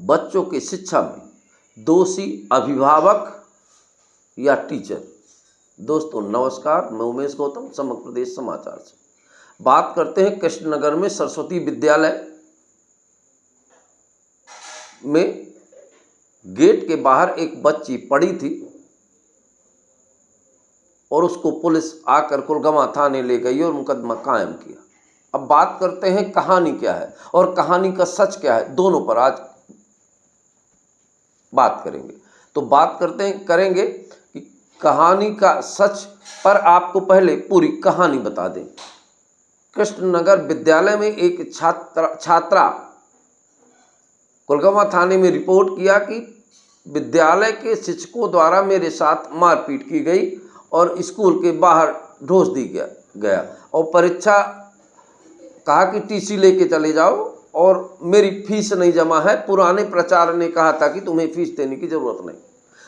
बच्चों की शिक्षा में दोषी अभिभावक या टीचर। दोस्तों नमस्कार, मैं उमेश गौतम समग्र प्रदेश समाचार से बात करते हैं। कृष्णनगर में सरस्वती विद्यालय में गेट के बाहर एक बच्ची पड़ी थी और उसको पुलिस आकर कुलगामा थाने ले गई और मुकदमा कायम किया। अब बात करते हैं कहानी क्या है और कहानी का सच क्या है, दोनों पर आज बात करेंगे। तो बात करेंगे कि कहानी का सच पर आपको पहले पूरी कहानी बता दें। कृष्णनगर विद्यालय में एक छात्रा कुलगामा थाने में रिपोर्ट किया कि विद्यालय के शिक्षकों द्वारा मेरे साथ मारपीट की गई और स्कूल के बाहर ढोस दी गया और परीक्षा कहा कि टीसी लेके चले जाओ और मेरी फीस नहीं जमा है। पुराने प्राचार्य ने कहा था कि तुम्हें फीस देने की ज़रूरत नहीं।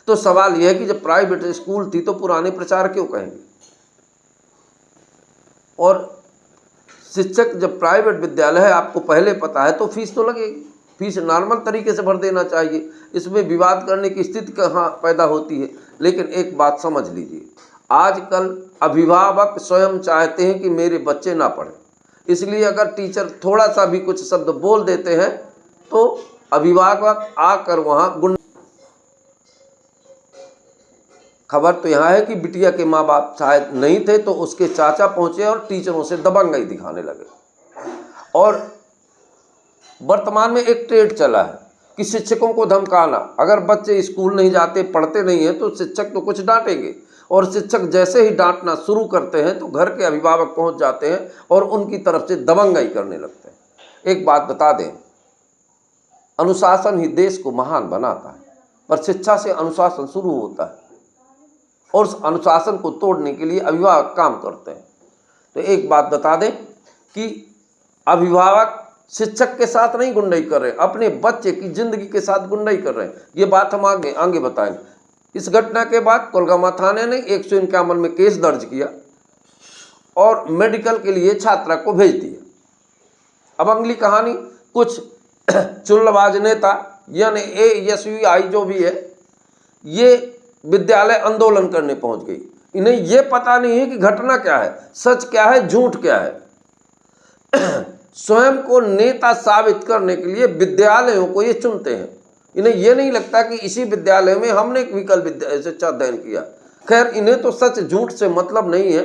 तो सवाल यह है कि जब प्राइवेट स्कूल थी तो पुराने प्राचार्य क्यों कहेंगे? और शिक्षक जब प्राइवेट विद्यालय है, आपको पहले पता है, तो फीस तो लगेगी। फीस नॉर्मल तरीके से भर देना चाहिए। इसमें विवाद करने की स्थिति कहाँ पैदा होती है? लेकिन एक बात समझ लीजिए, आजकल अभिभावक स्वयं चाहते हैं कि मेरे बच्चे ना पढ़ें, इसलिए अगर टीचर थोड़ा सा भी कुछ शब्द बोल देते हैं तो अभिभावक आकर वहाँ खबर तो यहाँ है कि बिटिया के माँ बाप शायद नहीं थे तो उसके चाचा पहुँचे और टीचरों से दबंगई दिखाने लगे। और वर्तमान में एक ट्रेंड चला है कि शिक्षकों को धमकाना। अगर बच्चे स्कूल नहीं जाते, पढ़ते नहीं हैं तो शिक्षक तो कुछ डांटेंगे, और शिक्षक जैसे ही डांटना शुरू करते हैं तो घर के अभिभावक पहुंच जाते हैं और उनकी तरफ से दबंगई करने लगते हैं। एक बात बता दें, अनुशासन ही देश को महान बनाता है, पर शिक्षा से अनुशासन शुरू होता है और उस अनुशासन को तोड़ने के लिए अभिभावक काम करते हैं। तो एक बात बता दें कि अभिभावक शिक्षक के साथ नहीं गुंडाई कर रहे, अपने बच्चे की जिंदगी के साथ गुंडाई कर रहे हैं। ये बात हम आगे बताएंगे। इस घटना के बाद कुलगामा थाने ने 151 में केस दर्ज किया और मेडिकल के लिए छात्रा को भेज दिया। अब अगली कहानी, कुछ चुल्लबाज नेता यानी ASUI जो भी है, ये विद्यालय आंदोलन करने पहुंच गई। इन्हें ये पता नहीं है कि घटना क्या है, सच क्या है, झूठ क्या है। स्वयं को नेता साबित करने के लिए विद्यालयों को ये चुनते हैं। इन्हें यह नहीं लगता कि इसी विद्यालय में हमने एक विकल्प शिक्षा अध्ययन किया। खैर, इन्हें तो सच झूठ से मतलब नहीं है,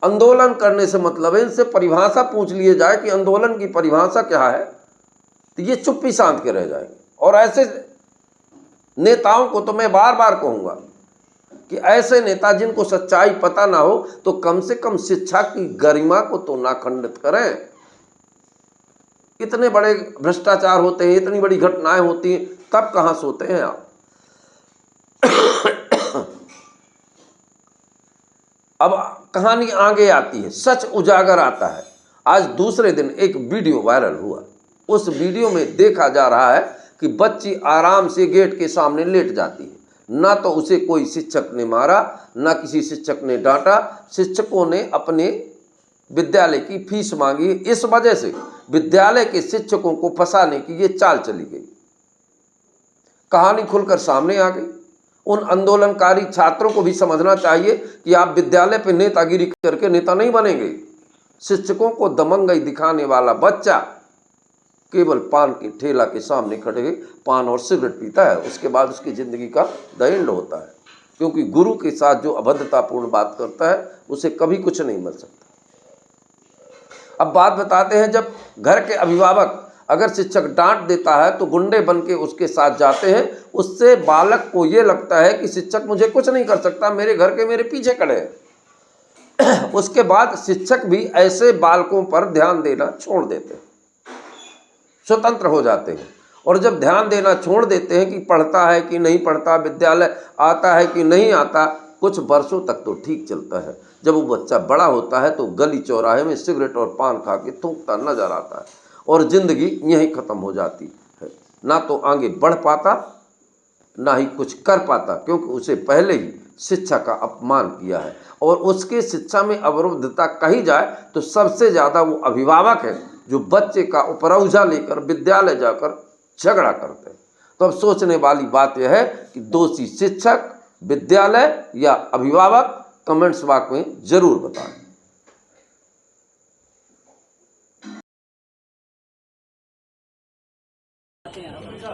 आंदोलन करने से मतलब है। इनसे परिभाषा पूछ लिए जाए कि आंदोलन की परिभाषा क्या है, तो ये चुप्पी साध के रह जाएंगे। और ऐसे नेताओं को तो मैं बार बार कहूँगा कि ऐसे नेता जिनको सच्चाई पता ना हो तो कम से कम शिक्षा की गरिमा को तो ना खंडित करें। इतने बड़े भ्रष्टाचार होते हैं, इतनी बड़ी घटनाएं होती हैं, तब कहाँ सोते हैं आप? अब कहानी आगे आती है, सच उजागर आता है। आज दूसरे दिन एक वीडियो वायरल हुआ। उस वीडियो में देखा जा रहा है कि बच्ची आराम से गेट के सामने लेट जाती है। ना तो उसे कोई शिक्षक ने मारा, ना किसी शिक्षक ने डांटा। शिक्षकों ने अपने विद्यालय की फीस मांगी, इस वजह से विद्यालय के शिक्षकों को फंसाने की ये चाल चली गई। कहानी खुलकर सामने आ गई। उन आंदोलनकारी छात्रों को भी समझना चाहिए कि आप विद्यालय पर नेतागिरी करके नेता नहीं बनेंगे। शिक्षकों को दबंगई दिखाने वाला बच्चा केवल पान के ठेला के सामने खड़े पान और सिगरेट पीता है, उसके बाद उसकी जिंदगी का द एंड होता है। क्योंकि गुरु के साथ जो अभद्रतापूर्ण बात करता है उसे कभी कुछ नहीं मिल सकता। अब बात बताते हैं, जब घर के अभिभावक अगर शिक्षक डांट देता है तो गुंडे बन के उसके साथ जाते हैं। उससे बालक को ये लगता है कि शिक्षक मुझे कुछ नहीं कर सकता, मेरे घर के मेरे पीछे खड़े हैं। उसके बाद शिक्षक भी ऐसे बालकों पर ध्यान देना छोड़ देते हैं, स्वतंत्र हो जाते हैं। और जब ध्यान देना छोड़ देते हैं कि पढ़ता है कि नहीं पढ़ता, विद्यालय आता है कि नहीं आता, कुछ वर्षों तक तो ठीक चलता है। जब वो बच्चा बड़ा होता है तो गली चौराहे में सिगरेट और पान खा के थूकता नजर आता है और ज़िंदगी यहीं ख़त्म हो जाती है। ना तो आगे बढ़ पाता, ना ही कुछ कर पाता, क्योंकि उसे पहले ही शिक्षा का अपमान किया है। और उसके शिक्षा में अवरुद्धता कही जाए तो सबसे ज़्यादा वो अभिभावक है जो बच्चे का उपरौजा लेकर विद्यालय जाकर झगड़ा करते हैं। तो अब सोचने वाली बात यह है कि दोषी शिक्षक, विद्यालय या अभिभावक कमेंट्स बॉक्स में जरूर बताएं।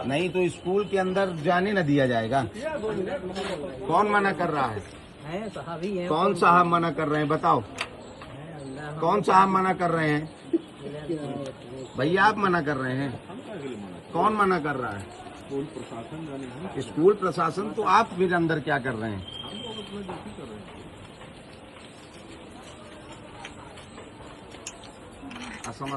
नहीं तो स्कूल के अंदर जाने न दिया जाएगा। कौन मना कर रहा है? कौन साहब मना कर रहे हैं? बताओ, कौन साहब मना कर रहे हैं? भैया आप मना कर रहे हैं? कौन मना कर रहा है? स्कूल प्रशासन। तो आप फिर अंदर क्या कर रहे हैं? असम